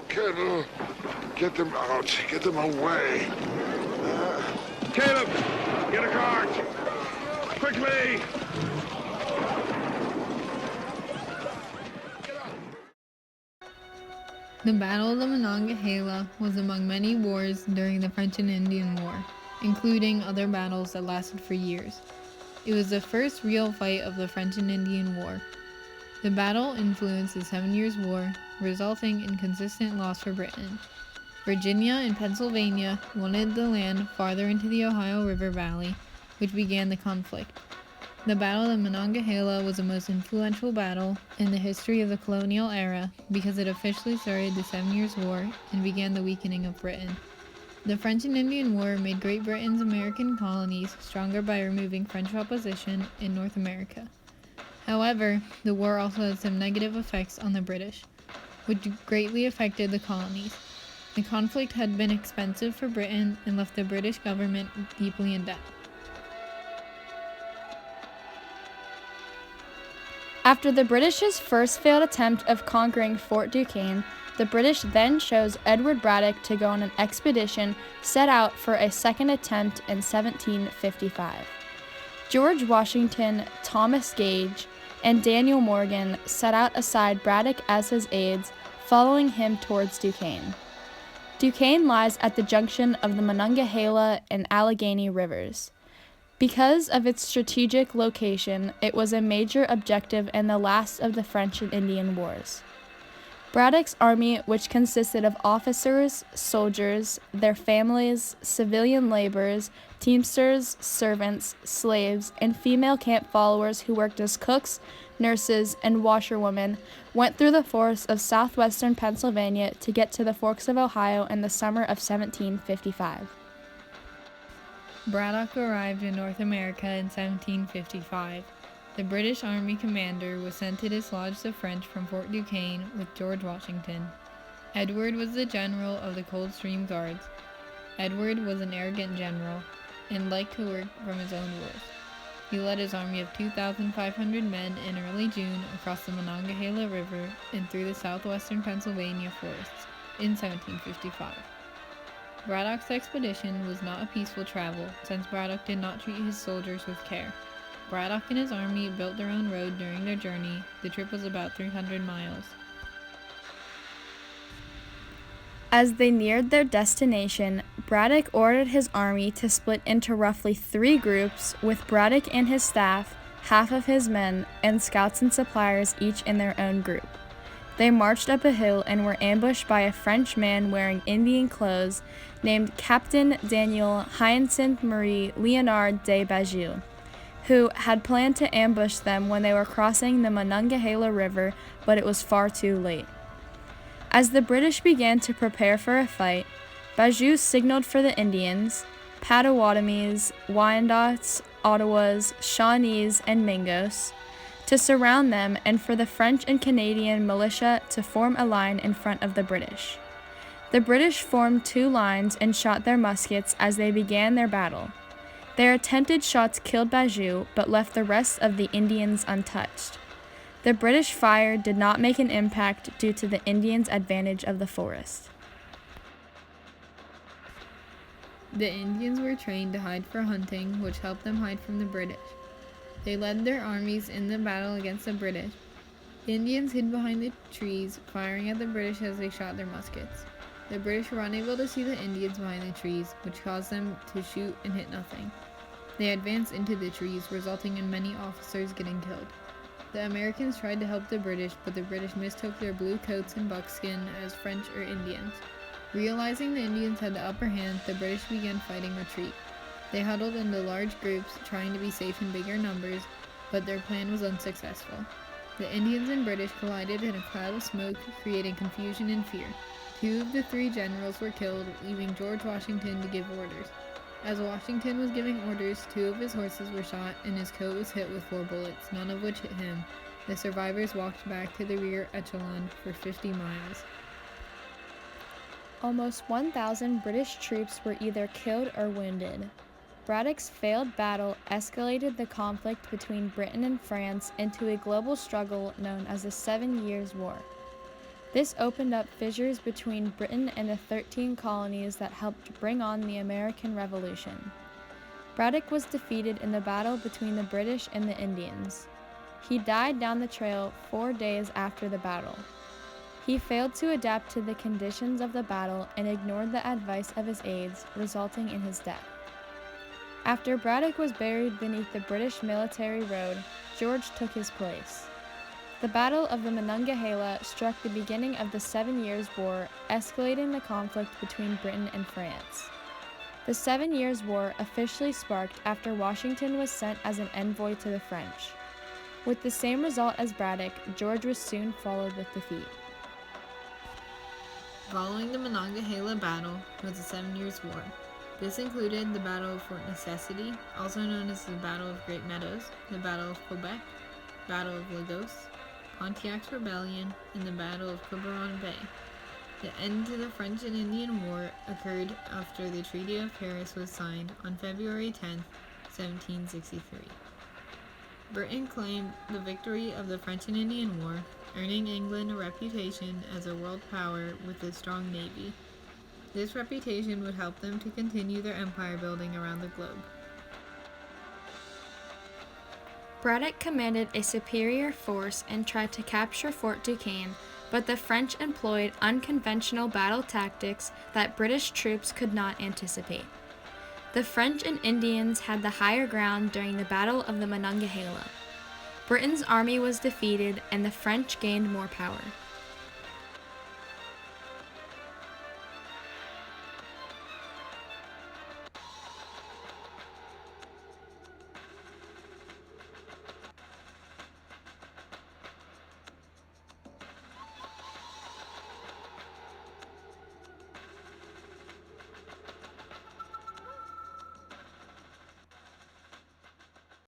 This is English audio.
Colonel, get them out. Get them away. Caleb, get a cart. Quickly. The Battle of the Monongahela was among many wars during the French and Indian War, including other battles that lasted for years. It was the first real fight of the French and Indian War. The battle influenced the 7 Years' War, resulting in consistent loss for Britain. Virginia and Pennsylvania wanted the land farther into the Ohio River Valley, which began the conflict. The Battle of the Monongahela was the most influential battle in the history of the colonial era because it officially started the 7 Years' War and began the weakening of Britain. The French and Indian War made Great Britain's American colonies stronger by removing French opposition in North America. However, the war also had some negative effects on the British, which greatly affected the colonies. The conflict had been expensive for Britain and left the British government deeply in debt. After the British's first failed attempt of conquering Fort Duquesne, the British then chose Edward Braddock to go on an expedition set out for a second attempt in 1755. George Washington, Thomas Gage, and Daniel Morgan set out aside Braddock as his aides, following him towards Duquesne. Duquesne lies at the junction of the Monongahela and Allegheny rivers. Because of its strategic location, it was a major objective in the last of the French and Indian Wars. Braddock's army, which consisted of officers, soldiers, their families, civilian laborers, teamsters, servants, slaves, and female camp followers who worked as cooks, nurses, and washerwomen, went through the forests of southwestern Pennsylvania to get to the Forks of Ohio in the summer of 1755. Braddock arrived in North America in 1755. The British Army commander was sent to dislodge the French from Fort Duquesne with George Washington. Edward was the general of the Coldstream Guards. Edward was an arrogant general and liked to work from his own rules. He led his army of 2,500 men in early June across the Monongahela River and through the southwestern Pennsylvania forests in 1755. Braddock's expedition was not a peaceful travel, since Braddock did not treat his soldiers with care. Braddock and his army built their own road during their journey. The trip was about 300 miles. As they neared their destination, Braddock ordered his army to split into roughly 3 groups, with Braddock and his staff, half of his men, and scouts and suppliers each in their own group. They marched up a hill and were ambushed by a French man wearing Indian clothes named Captain Daniel Hyacinthe Marie Léonard de Beaujeu, who had planned to ambush them when they were crossing the Monongahela River, but it was far too late. As the British began to prepare for a fight, Beaujeu signaled for the Indians, Potawatomis, Wyandots, Ottawas, Shawnees, and Mingos, to surround them and for the French and Canadian militia to form a line in front of the British. The British formed 2 lines and shot their muskets as they began their battle. Their attempted shots killed Beaujeu, but left the rest of the Indians untouched. The British fire did not make an impact due to the Indians' advantage of the forest. The Indians were trained to hide for hunting, which helped them hide from the British. They led their armies in the battle against the British. Indians hid behind the trees, firing at the British as they shot their muskets. The British were unable to see the Indians behind the trees, which caused them to shoot and hit nothing. They advanced into the trees, resulting in many officers getting killed. The Americans tried to help the British, but the British mistook their blue coats and buckskin as French or Indians. Realizing the Indians had the upper hand, the British began fighting retreat. They huddled into large groups, trying to be safe in bigger numbers, but their plan was unsuccessful. The Indians and British collided in a cloud of smoke, creating confusion and fear. 2 of the 3 generals were killed, leaving George Washington to give orders. As Washington was giving orders, 2 of his horses were shot, and his coat was hit with 4 bullets, none of which hit him. The survivors walked back to the rear echelon for 50 miles. Almost 1,000 British troops were either killed or wounded. Braddock's failed battle escalated the conflict between Britain and France into a global struggle known as the 7 Years' War. This opened up fissures between Britain and the 13 colonies that helped bring on the American Revolution. Braddock was defeated in the battle between the British and the Indians. He died down the trail 4 days after the battle. He failed to adapt to the conditions of the battle and ignored the advice of his aides, resulting in his death. After Braddock was buried beneath the British military road, George took his place. The Battle of the Monongahela struck the beginning of the 7 Years' War, escalating the conflict between Britain and France. The 7 Years' War officially sparked after Washington was sent as an envoy to the French. With the same result as Braddock, George was soon followed with defeat. Following the Monongahela Battle was the 7 Years' War. This included the Battle of Fort Necessity, also known as the Battle of Great Meadows, the Battle of Quebec, Battle of Lagos, Pontiac's Rebellion, and the Battle of Quiberon Bay. The end to the French and Indian War occurred after the Treaty of Paris was signed on February 10, 1763. Britain claimed the victory of the French and Indian War, earning England a reputation as a world power with a strong navy. This reputation would help them to continue their empire building around the globe. Braddock commanded a superior force and tried to capture Fort Duquesne, but the French employed unconventional battle tactics that British troops could not anticipate. The French and Indians had the higher ground during the Battle of the Monongahela. Britain's army was defeated and the French gained more power.